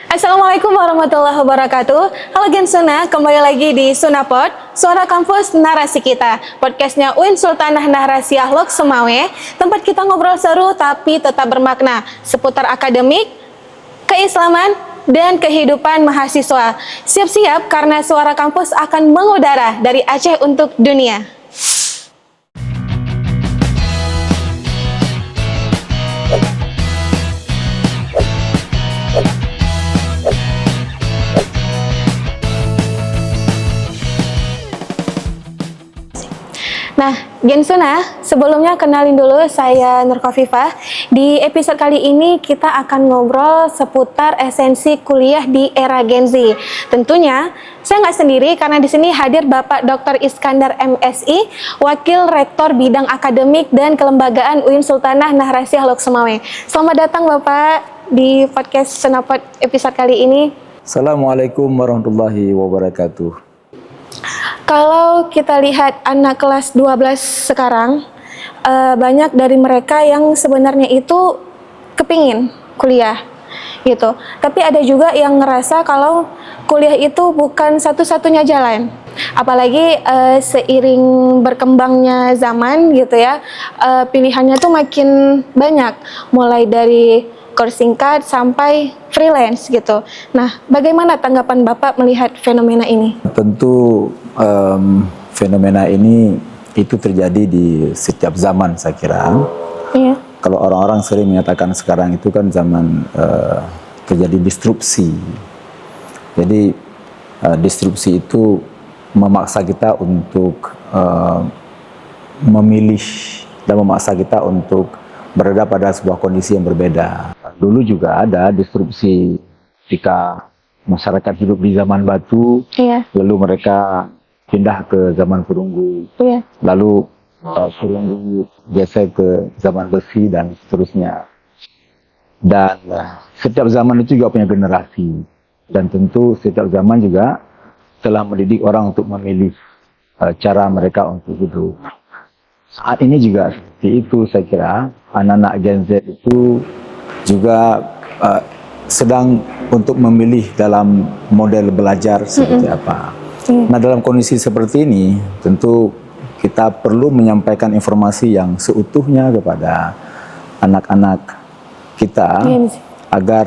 Assalamualaikum warahmatullahi wabarakatuh. Halo Gen Suna, kembali lagi di Sunapod, Suara Kampus Narasi Kita. Podcastnya UIN Sultanah Narasi Akhlak Semawe, tempat kita ngobrol seru tapi tetap bermakna seputar akademik, keislaman, dan kehidupan mahasiswa. Siap-siap karena Suara Kampus akan mengudara dari Aceh untuk dunia. Nah, Gen Suna, sebelumnya kenalin dulu saya Nur Khofifah. Di episode kali ini kita akan ngobrol seputar esensi kuliah di era Gen Z. Tentunya saya nggak sendiri karena di sini hadir Bapak Dr. Iskandar MSI, Wakil Rektor Bidang Akademik dan Kelembagaan UIN Sultanah Narasi Akhlak Semawe. Selamat datang Bapak di podcast Sunapod episode kali ini. Assalamualaikum warahmatullahi wabarakatuh. Kalau kita lihat anak kelas 12 sekarang, banyak dari mereka yang sebenarnya itu kepingin kuliah gitu. Tapi ada juga yang ngerasa kalau kuliah itu bukan satu-satunya jalan. Apalagi seiring berkembangnya zaman gitu ya, pilihannya tuh makin banyak. Mulai dari course singkat sampai freelance gitu. Nah, bagaimana tanggapan Bapak melihat fenomena ini? Tentu fenomena ini itu terjadi di setiap zaman saya kira. Iya. Kalau orang-orang sering menyatakan sekarang itu kan zaman terjadi disrupsi. Jadi disrupsi itu memaksa kita untuk memilih dan memaksa kita untuk berada pada sebuah kondisi yang berbeda. Dulu juga ada disrupsi ketika masyarakat hidup di zaman batu, Iya. lalu mereka pindah ke zaman perunggu, Iya. lalu perunggu geser ke zaman besi dan seterusnya. Dan setiap zaman itu juga punya generasi, dan tentu setiap zaman juga telah mendidik orang untuk memilih cara mereka untuk hidup. Saat ini juga seperti itu saya kira, anak-anak Gen Z itu juga sedang untuk memilih dalam model belajar seperti apa. Nah, dalam kondisi seperti ini tentu kita perlu menyampaikan informasi yang seutuhnya kepada anak-anak kita agar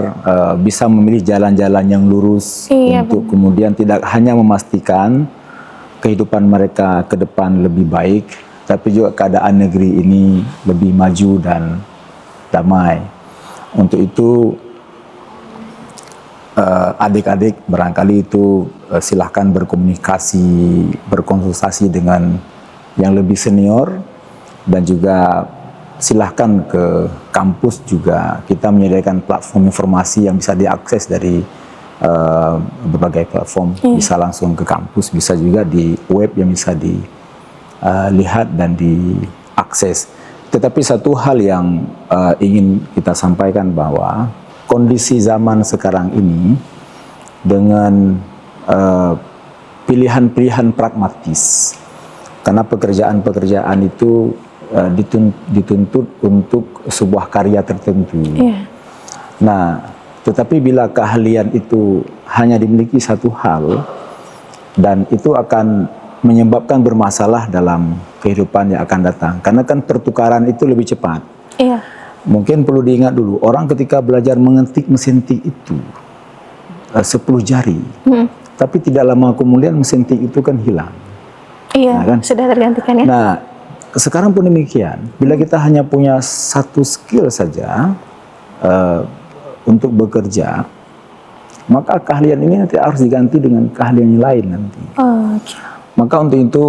bisa memilih jalan-jalan yang lurus untuk kemudian tidak hanya memastikan kehidupan mereka ke depan lebih baik, tapi juga keadaan negeri ini lebih maju dan damai. Untuk itu adik-adik barangkali itu silahkan berkomunikasi, berkonsultasi dengan yang lebih senior, dan juga silahkan ke kampus juga. Kita menyediakan platform informasi yang bisa diakses dari berbagai platform. Bisa langsung ke kampus, bisa juga di web yang bisa dilihat dan diakses. Tetapi satu hal yang ingin kita sampaikan bahwa kondisi zaman sekarang ini dengan pilihan-pilihan pragmatis, karena pekerjaan-pekerjaan itu dituntut untuk sebuah karya tertentu. Nah, tetapi bila keahlian itu hanya dimiliki satu hal, dan itu akan menyebabkan bermasalah dalam kehidupan yang akan datang. Karena kan pertukaran itu lebih cepat. Iya. Mungkin perlu diingat dulu, orang ketika belajar mengetik mesin tik itu 10 jari. Tapi tidak lama kemudian mesin tik itu kan hilang. Iya, Nah, kan? sudah tergantikan ya. Nah, sekarang pun demikian. Bila kita hanya punya satu skill saja untuk bekerja, maka keahlian ini nanti harus diganti dengan keahlian yang lain nanti. Maka untuk itu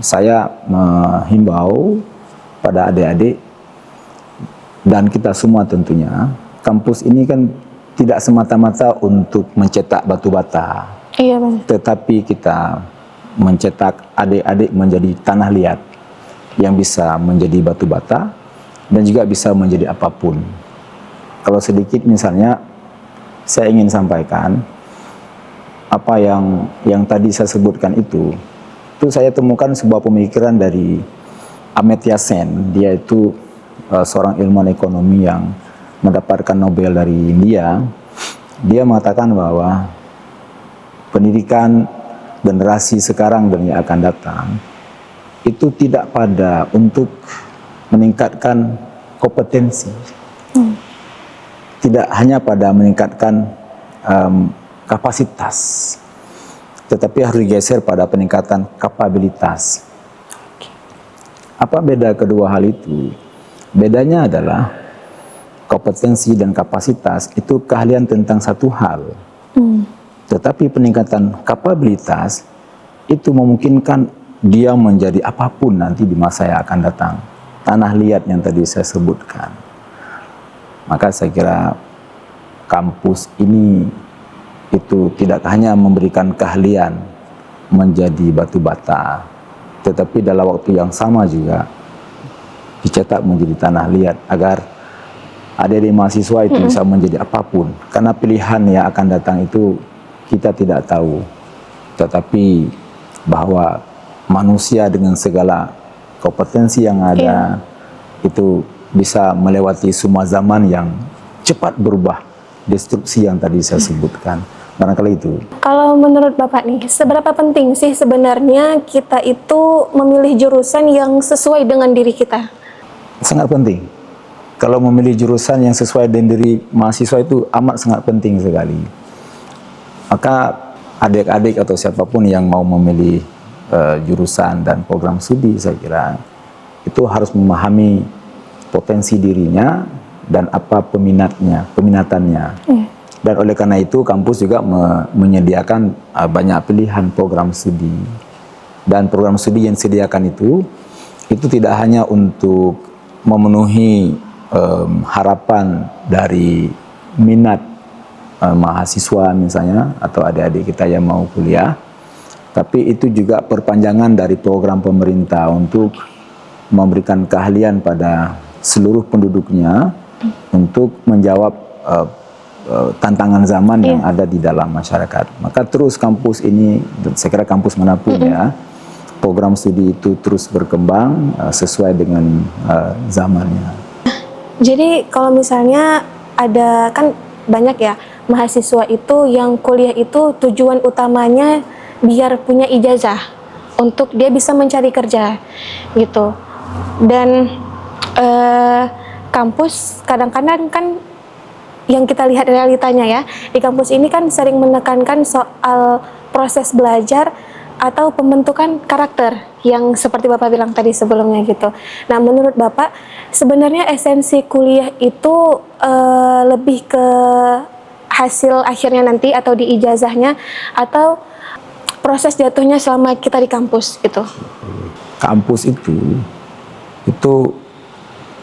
saya menghimbau pada adik-adik dan kita semua tentunya, kampus ini kan tidak semata-mata untuk mencetak batu bata. Iya, benar. Tetapi kita mencetak adik-adik menjadi tanah liat yang bisa menjadi batu bata dan juga bisa menjadi apapun. Kalau sedikit misalnya saya ingin sampaikan apa yang tadi saya sebutkan itu saya temukan sebuah pemikiran dari Amartya Sen. Dia itu seorang ilmuwan ekonomi yang mendapatkan Nobel dari India, dia mengatakan bahwa pendidikan generasi sekarang dan yang akan datang itu tidak pada untuk meningkatkan kompetensi, tidak hanya pada meningkatkan kapasitas, tetapi harus digeser pada peningkatan kapabilitas. Apa beda kedua hal itu? Bedanya adalah kompetensi dan kapasitas itu keahlian tentang satu hal. Tetapi peningkatan kapabilitas itu memungkinkan dia menjadi apapun nanti di masa yang akan datang. Tanah liat yang tadi saya sebutkan. Maka saya kira kampus ini itu tidak hanya memberikan keahlian menjadi batu bata, tetapi dalam waktu yang sama juga dicetak menjadi tanah liat agar adik-adik mahasiswa itu bisa menjadi apapun. Karena pilihan yang akan datang itu kita tidak tahu, tetapi bahwa manusia dengan segala kompetensi yang ada itu bisa melewati semua zaman yang cepat berubah, destruksi yang tadi saya sebutkan. Barangkali itu. Kalau menurut Bapak nih, seberapa penting sih sebenarnya kita itu memilih jurusan yang sesuai dengan diri kita? Sangat penting. Kalau memilih jurusan yang sesuai dengan diri mahasiswa itu amat sangat penting sekali. Maka adik-adik atau siapapun yang mau memilih jurusan dan program studi, saya kira itu harus memahami potensi dirinya dan apa peminatannya. Dan oleh karena itu kampus juga menyediakan banyak pilihan program studi. Dan program studi yang disediakan itu tidak hanya untuk memenuhi harapan dari minat mahasiswa misalnya atau adik-adik kita yang mau kuliah, tapi itu juga perpanjangan dari program pemerintah untuk memberikan keahlian pada seluruh penduduknya untuk menjawab tantangan zaman yang ada di dalam masyarakat. Maka terus kampus ini, saya kira kampus manapun ya, program studi itu terus berkembang sesuai dengan zamannya. Jadi kalau misalnya ada, kan banyak ya mahasiswa itu yang kuliah itu tujuan utamanya biar punya ijazah untuk dia bisa mencari kerja gitu. Dan kampus kadang-kadang kan yang kita lihat realitanya ya, di kampus ini kan sering menekankan soal proses belajar atau pembentukan karakter yang seperti Bapak bilang tadi sebelumnya gitu. Nah, menurut Bapak sebenarnya esensi kuliah itu lebih ke hasil akhirnya nanti atau di ijazahnya atau proses jatuhnya selama kita di kampus gitu. Kampus itu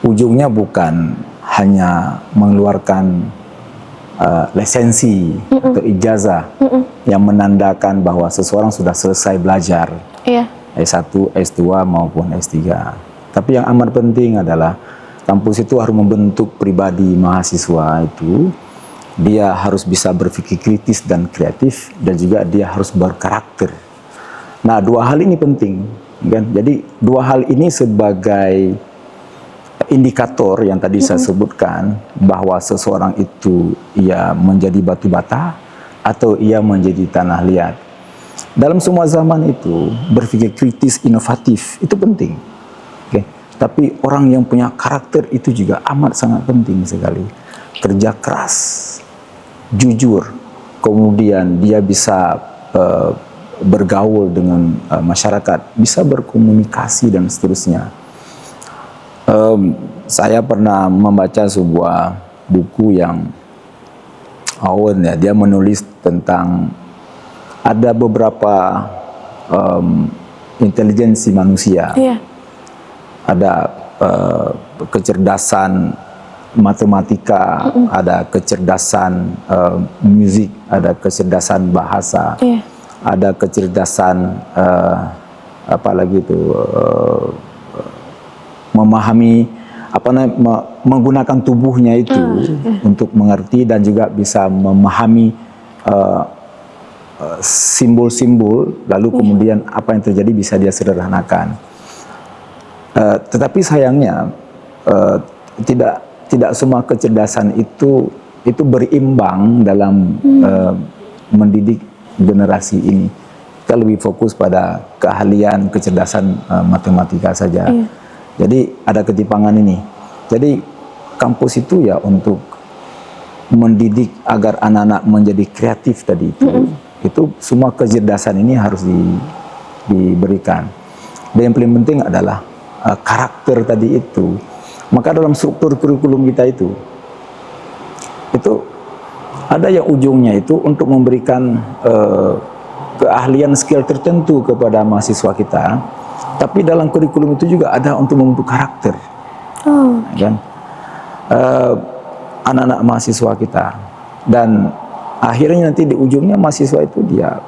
ujungnya bukan hanya mengeluarkan lisensi atau ijazah yang menandakan bahwa seseorang sudah selesai belajar S1, S2 maupun S3. Tapi yang amat penting adalah kampus itu harus membentuk pribadi mahasiswa itu. Dia harus bisa berpikir kritis dan kreatif, dan juga dia harus berkarakter. Nah, dua hal ini penting, kan? Jadi dua hal ini sebagai indikator yang tadi saya sebutkan bahwa seseorang itu ia menjadi batu bata atau ia menjadi tanah liat. Dalam semua zaman itu berpikir kritis, inovatif itu penting. Okay? Tapi orang yang punya karakter itu juga amat sangat penting sekali. Kerja keras, jujur, kemudian dia bisa bergaul dengan masyarakat, bisa berkomunikasi dan seterusnya. Saya pernah membaca sebuah buku yang Owen ya, dia menulis tentang ada beberapa intelijensi manusia. Ada kecerdasan matematika, ada kecerdasan musik, ada kecerdasan bahasa, ada kecerdasan apalagi itu memahami menggunakan tubuhnya itu untuk mengerti dan juga bisa memahami simbol-simbol, lalu kemudian apa yang terjadi bisa dia sederhanakan. Tetapi sayangnya tidak semua kecerdasan itu berimbang dalam mendidik generasi ini. Kita lebih fokus pada keahlian, kecerdasan matematika saja. Jadi ada ketimpangan ini. Jadi kampus itu ya untuk mendidik agar anak-anak menjadi kreatif tadi itu. Itu semua kecerdasan ini harus diberikan. Dan yang paling penting adalah karakter tadi itu. Maka dalam struktur kurikulum kita itu ada yang ujungnya itu untuk memberikan keahlian skill tertentu kepada mahasiswa kita. Tapi dalam kurikulum itu juga ada untuk membentuk karakter. Kan? Anak-anak mahasiswa kita. Dan akhirnya nanti di ujungnya mahasiswa itu dia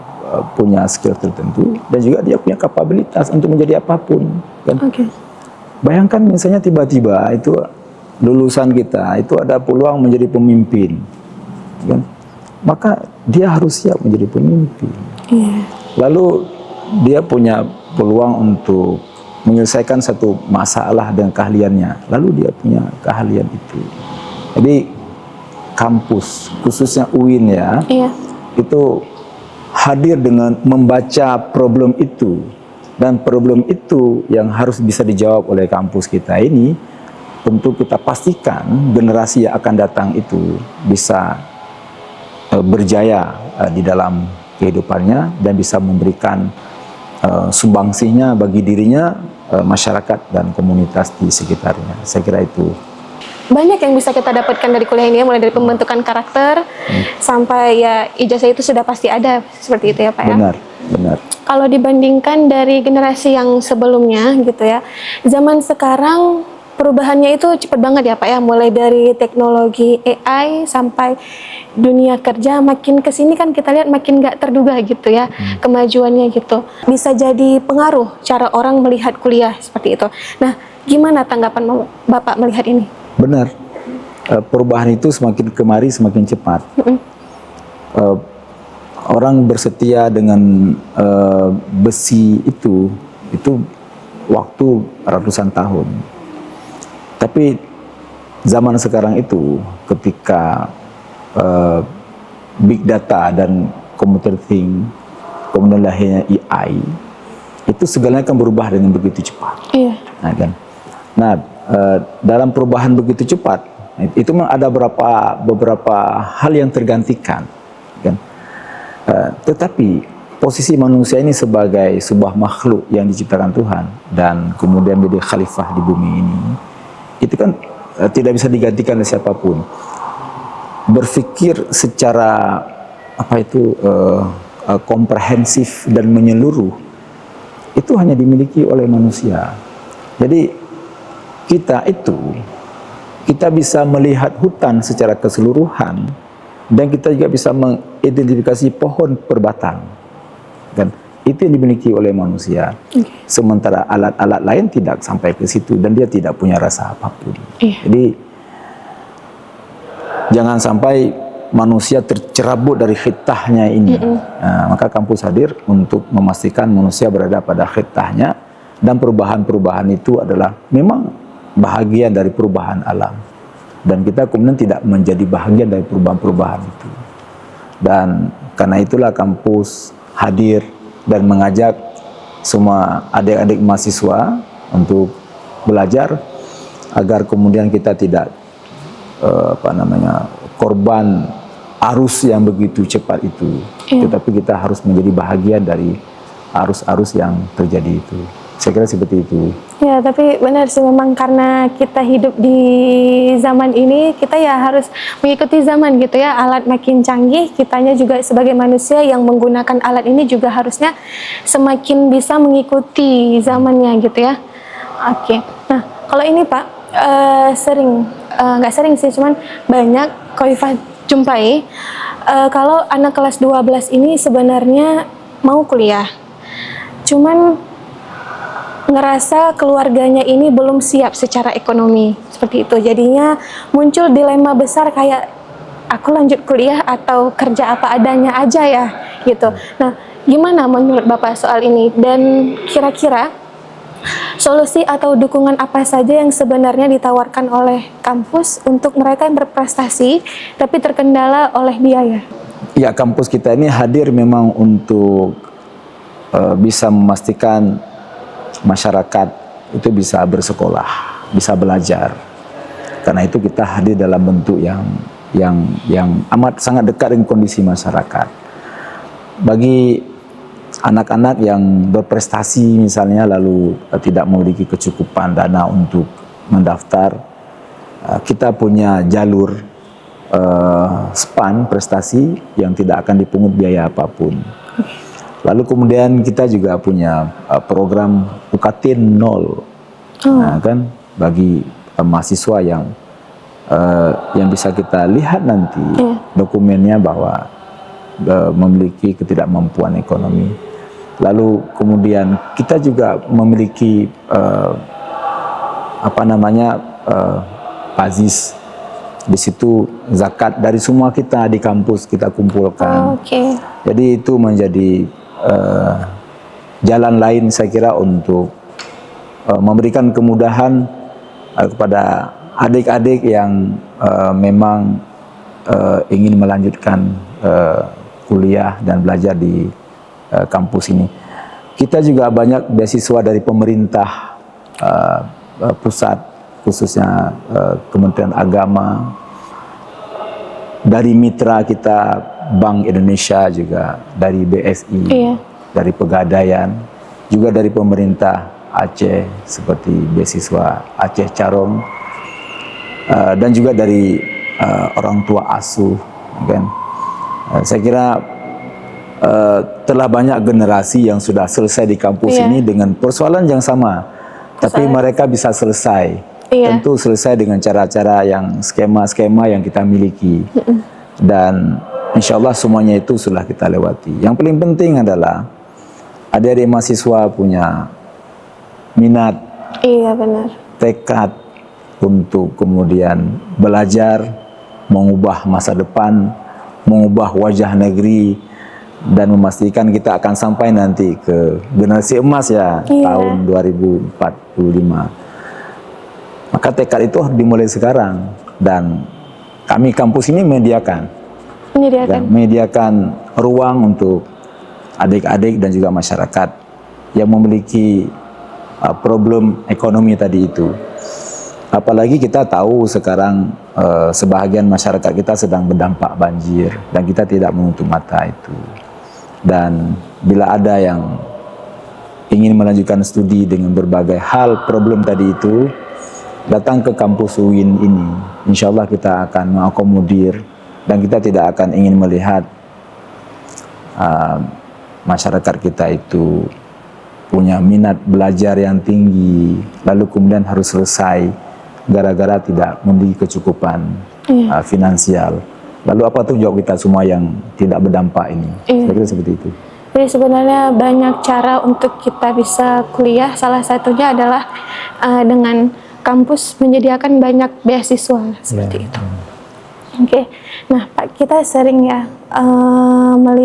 punya skill tertentu dan juga dia punya kapabilitas untuk menjadi apapun. Kan? Bayangkan misalnya tiba-tiba itu lulusan kita itu ada peluang menjadi pemimpin. Kan? Maka dia harus siap menjadi pemimpin. Lalu dia punya peluang untuk menyelesaikan satu masalah dengan keahliannya. Lalu dia punya keahlian itu. Jadi kampus, khususnya UIN ya, itu hadir dengan membaca problem itu. Dan problem itu yang harus bisa dijawab oleh kampus kita ini, tentu kita pastikan generasi yang akan datang itu bisa berjaya di dalam kehidupannya dan bisa memberikan sumbangsinya bagi dirinya, masyarakat dan komunitas di sekitarnya. Saya kira itu. Banyak yang bisa kita dapatkan dari kuliah ini, mulai dari pembentukan karakter sampai ya ijazah itu sudah pasti ada, seperti itu ya Pak ya. Benar. Kalau dibandingkan dari generasi yang sebelumnya gitu ya, zaman sekarang perubahannya itu cepat banget ya Pak ya, mulai dari teknologi AI sampai dunia kerja makin kesini kan kita lihat makin nggak terduga gitu ya kemajuannya gitu. Bisa jadi pengaruh cara orang melihat kuliah seperti itu. Nah, gimana tanggapan Bapak melihat ini? Benar, perubahan itu semakin kemari semakin cepat. Orang bersetia dengan besi itu waktu ratusan tahun. Tapi zaman sekarang itu ketika big data dan computer thing, kemudian lahirnya AI, itu segalanya akan berubah dengan begitu cepat. Nah, kan? Dalam perubahan begitu cepat, itu memang ada beberapa hal yang tergantikan, kan? Tetapi posisi manusia ini sebagai sebuah makhluk yang diciptakan Tuhan dan kemudian menjadi khalifah di bumi ini, itu kan tidak bisa digantikan oleh siapapun. Berpikir secara komprehensif dan menyeluruh itu hanya dimiliki oleh manusia. Jadi kita bisa melihat hutan secara keseluruhan dan kita juga bisa mengidentifikasi pohon per batang. Dan itu yang dimiliki oleh manusia. Sementara alat-alat lain tidak sampai ke situ dan dia tidak punya rasa apapun. Jadi jangan sampai manusia tercerabut dari khitahnya ini. Maka kampus hadir untuk memastikan manusia berada pada khitahnya dan perubahan-perubahan itu adalah memang bahagian dari perubahan alam. Dan kita kemudian tidak menjadi bahagian dari perubahan-perubahan itu. Dan karena itulah kampus hadir dan mengajak semua adik-adik mahasiswa untuk belajar agar kemudian kita tidak korban arus yang begitu cepat itu. Tetapi kita harus menjadi bahagian dari arus-arus yang terjadi itu. Saya kira seperti itu. Ya, tapi benar sih, memang karena kita hidup di zaman ini, kita ya harus mengikuti zaman gitu ya. Alat makin canggih, kitanya juga sebagai manusia yang menggunakan alat ini juga harusnya semakin bisa mengikuti zamannya gitu ya. Nah, kalau ini Pak, nggak sering sih, cuman banyak Khoifah jumpai, kalau anak kelas 12 ini sebenarnya mau kuliah, cuman ngerasa keluarganya ini belum siap secara ekonomi, seperti itu. Jadinya muncul dilema besar kayak aku lanjut kuliah atau kerja apa adanya aja ya gitu. Nah, gimana menurut Bapak soal ini? Dan kira-kira solusi atau dukungan apa saja yang sebenarnya ditawarkan oleh kampus untuk mereka yang berprestasi tapi terkendala oleh biaya? Ya, kampus kita ini hadir memang untuk bisa memastikan masyarakat itu bisa bersekolah, bisa belajar. Karena itu kita hadir dalam bentuk yang amat sangat dekat dengan kondisi masyarakat. Bagi anak-anak yang berprestasi misalnya lalu tidak memiliki kecukupan dana untuk mendaftar, kita punya jalur SPAN prestasi yang tidak akan dipungut biaya apapun. Lalu kemudian kita juga punya program UKT 0, kan, bagi mahasiswa yang bisa kita lihat nanti dokumennya bahwa memiliki ketidakmampuan ekonomi. Lalu kemudian kita juga memiliki PAZIS. Di situ zakat dari semua kita di kampus kita kumpulkan. Jadi itu menjadi jalan lain saya kira untuk memberikan kemudahan kepada adik-adik yang memang ingin melanjutkan kuliah dan belajar di kampus ini. Kita juga banyak beasiswa dari pemerintah pusat, khususnya Kementerian Agama, dari mitra kita Bank Indonesia juga, dari BSI, dari Pegadaian, juga dari pemerintah Aceh seperti beasiswa Aceh Carong, dan juga dari orang tua asuh, kan. Saya kira telah banyak generasi yang sudah selesai di kampus ini dengan persoalan yang sama, tapi mereka bisa selesai. Tentu selesai dengan cara-cara yang skema-skema yang kita miliki, dan insya Allah semuanya itu sudah kita lewati. Yang paling penting adalah adik-adik mahasiswa punya minat, tekad untuk kemudian belajar, mengubah masa depan, mengubah wajah negeri, dan memastikan kita akan sampai nanti ke generasi emas ya, tahun 2045. Maka tekad itu harus dimulai sekarang, dan kami kampus ini menyediakan ruang untuk adik-adik dan juga masyarakat yang memiliki problem ekonomi tadi itu. Apalagi kita tahu sekarang sebahagian masyarakat kita sedang berdampak banjir dan kita tidak menutup mata itu. Dan bila ada yang ingin melanjutkan studi dengan berbagai hal problem tadi itu, datang ke kampus UIN ini, insya Allah kita akan mengakomodir, dan kita tidak akan ingin melihat masyarakat kita itu punya minat belajar yang tinggi, lalu kemudian harus selesai gara-gara tidak memiliki kecukupan finansial. Lalu apa tuh jawab kita semua yang tidak berdampak ini? Saya kira seperti itu. Jadi sebenarnya banyak cara untuk kita bisa kuliah. Salah satunya adalah dengan kampus menyediakan banyak beasiswa seperti itu. Nah Pak, kita sering ya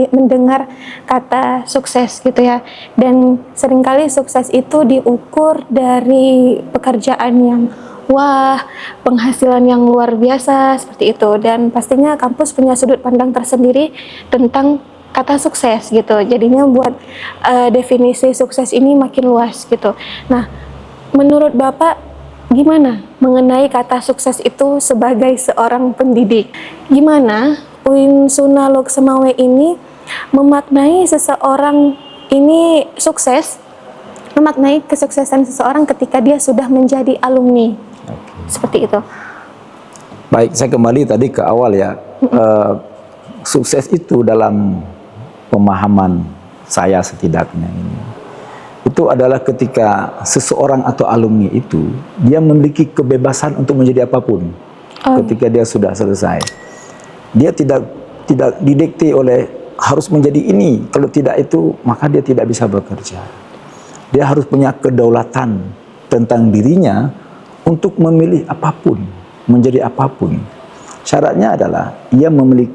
mendengar kata sukses gitu ya, dan seringkali sukses itu diukur dari pekerjaan yang wah, penghasilan yang luar biasa seperti itu, dan pastinya kampus punya sudut pandang tersendiri tentang kata sukses gitu. Jadinya buat definisi sukses ini makin luas gitu. Nah, menurut Bapak gimana mengenai kata sukses itu sebagai seorang pendidik? Gimana UIN Suna Loksemawe ini memaknai seseorang ini sukses, memaknai kesuksesan seseorang ketika dia sudah menjadi alumni? Seperti itu. Baik, saya kembali tadi ke awal ya. Sukses itu dalam pemahaman saya setidaknya ini, itu adalah ketika seseorang atau alumni itu dia memiliki kebebasan untuk menjadi apapun. Ketika dia sudah selesai, dia tidak didikte oleh harus menjadi ini, kalau tidak itu maka dia tidak bisa bekerja. Dia harus punya kedaulatan tentang dirinya untuk memilih apapun, menjadi apapun. Syaratnya adalah ia memiliki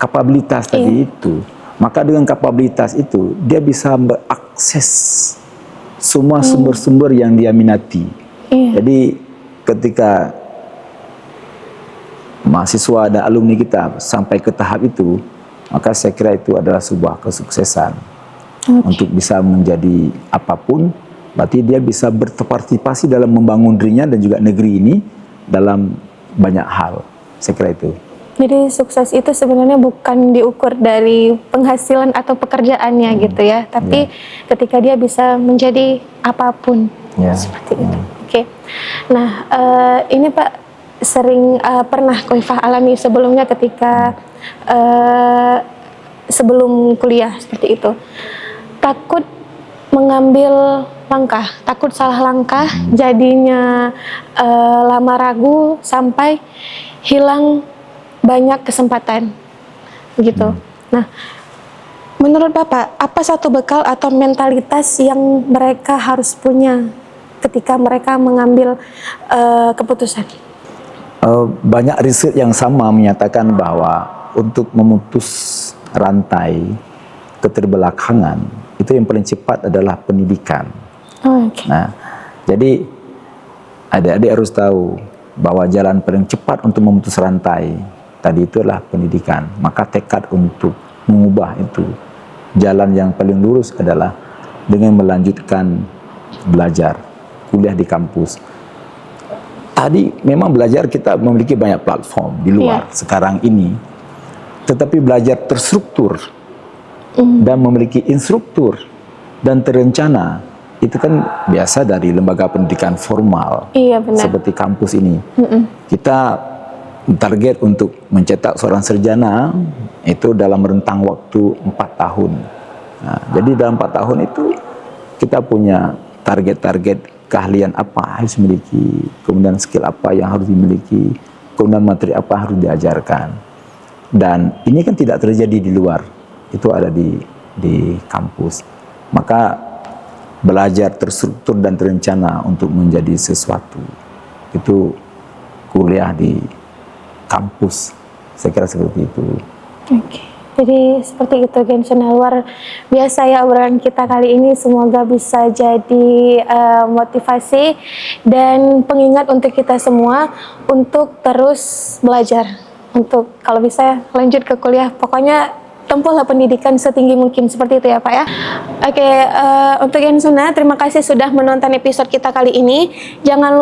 kapabilitas tadi itu. Maka dengan kapabilitas itu dia bisa berakses semua sumber-sumber yang dia minati. Iya. Jadi ketika mahasiswa dan alumni kita sampai ke tahap itu, maka saya kira itu adalah sebuah kesuksesan. Untuk bisa menjadi apapun, berarti dia bisa berpartisipasi dalam membangun dirinya dan juga negeri ini dalam banyak hal. Saya kira itu. Jadi sukses itu sebenarnya bukan diukur dari penghasilan atau pekerjaannya gitu ya, tapi ketika dia bisa menjadi apapun, seperti itu. Oke. Nah, ini Pak sering pernah Khoifah alami sebelumnya ketika sebelum kuliah seperti itu, takut mengambil langkah, takut salah langkah, jadinya lama ragu sampai hilang banyak kesempatan gitu. Nah, menurut Bapak, apa satu bekal atau mentalitas yang mereka harus punya ketika mereka mengambil keputusan? Banyak riset yang sama menyatakan bahwa untuk memutus rantai keterbelakangan itu yang paling cepat adalah pendidikan. Nah, jadi adik-adik harus tahu bahwa jalan paling cepat untuk memutus rantai tadi itu adalah pendidikan. Maka tekad untuk mengubah itu, jalan yang paling lurus adalah dengan melanjutkan belajar, kuliah di kampus. Tadi memang belajar kita memiliki banyak platform di luar sekarang ini, tetapi belajar terstruktur dan memiliki instruktur dan terencana itu kan biasa dari lembaga pendidikan formal, seperti kampus ini. Kita target untuk mencetak seorang sarjana itu dalam rentang waktu 4 tahun. Nah, jadi dalam 4 tahun itu kita punya target-target keahlian apa harus dimiliki, kemudian skill apa yang harus dimiliki, kemudian materi apa harus diajarkan. Dan ini kan tidak terjadi di luar, itu ada di kampus. Maka belajar terstruktur dan terencana untuk menjadi sesuatu itu kuliah di kampus, saya kira seperti itu. Oke, jadi seperti itu Genshona, luar biasa ya obrolan kita kali ini. Semoga bisa jadi motivasi dan pengingat untuk kita semua untuk terus belajar, untuk kalau bisa lanjut ke kuliah, pokoknya tempuhlah pendidikan setinggi mungkin, seperti itu ya Pak ya. Oke, untuk Genshona, terima kasih sudah menonton episode kita kali ini. Jangan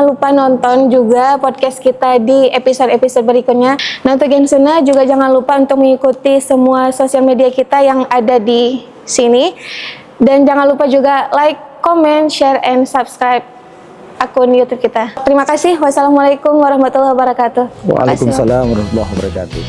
lupa nonton juga podcast kita di episode-episode berikutnya. Nah, untuk Genshona juga jangan lupa untuk mengikuti semua sosial media kita yang ada di sini. Dan jangan lupa juga like, comment, share, and subscribe akun YouTube kita. Terima kasih. Wassalamualaikum warahmatullahi wabarakatuh. Waalaikumsalam warahmatullahi wabarakatuh.